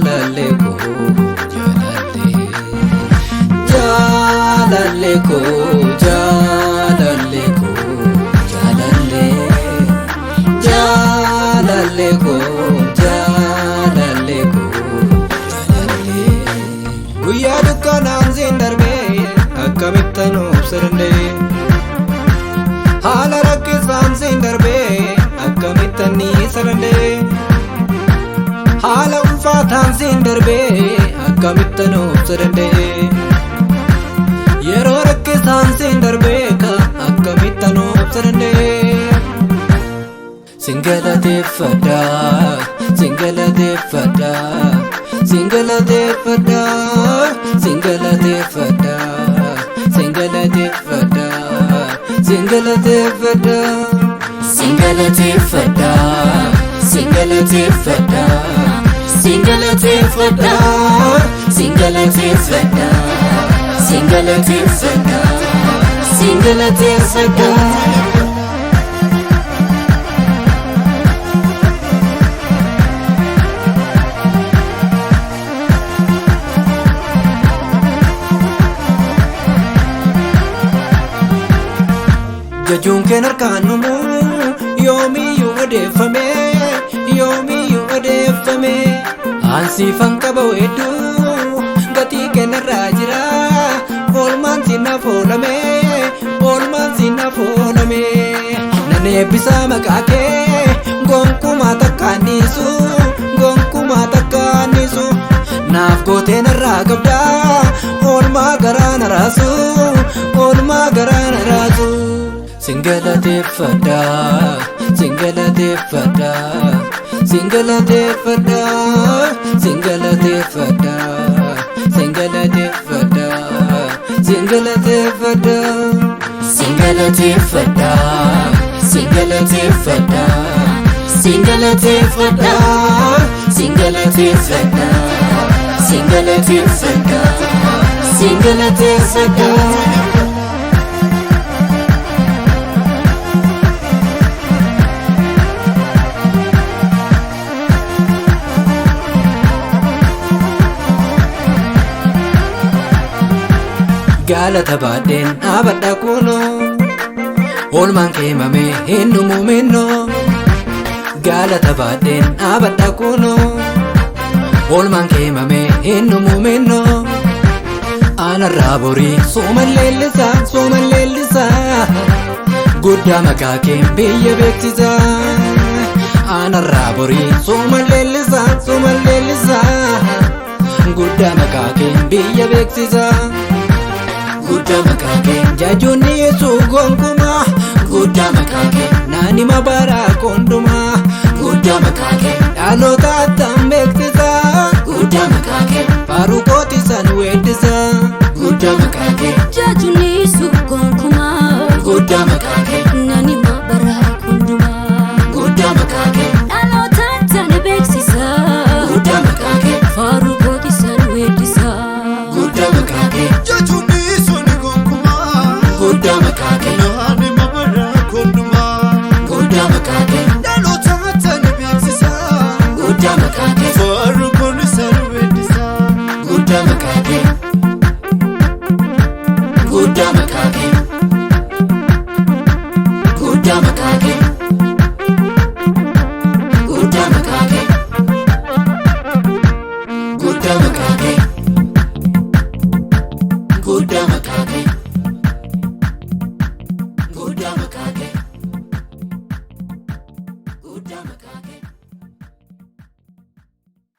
jalalle ko jalalle jalalle ko jalalle ko jalalle jalalle ko jalalle ko jalalle guyya dukkanaan zindarbe akkamitti obsirne haala rakkisaan zindarbe akkamitti sarande haala ulfaataan zindarbe akkamitti obsirne yeroo rakkisaan zindarbe akkamitti obsirne singalateeffadha singalateeffadha singalateeffadha singalateeffadha singalateeffadha singalateeffadha singalateeffadha singalateeffadha singalateeffadha singalateeffadha singalateeffadha singalateeffadha Jajuun keen harkaan numu yoomiyyuu odeeffame yoomiyyuu odeeffame ansiifan qaba hedduu gatii keenarraa jira oolmaan sinnaaf oolame oolmaan sinnaaf oolame nan eebbisaa maqaa kee gonkumaa takkaannisu gonkumaa takkaannisu naaf gooteen irraa qabdaa oolmaa garaa naraasu oolmaa garaa naraasu singalateeffadha singalateeffadha singalateeffadha singalateeffadha singalateeffadha singalateeffadha singalateeffadha singalateeffadha singalateeffadha singalateeffadha singalateeffadha singalateeffadha Galata baadheen dhaabadha kunoo oolmaan kee himame hin dhumuminno Galata baadheen dhaabadha kunoo oolmaan kee himame hin dhumuminno Aanarraa borii sooman leellisa guddaa maqaa kee biyya beeksisa Aanarraa borii sooman leellisa guddaa maqaa kee biyya beeksisa Guddaa maqaa kee jajuun dhiyeessu gonkumaa Guddaa maqaa kee naanima baraa kondumaa Guddaa maqaa kee dhaloota attaan beeksisa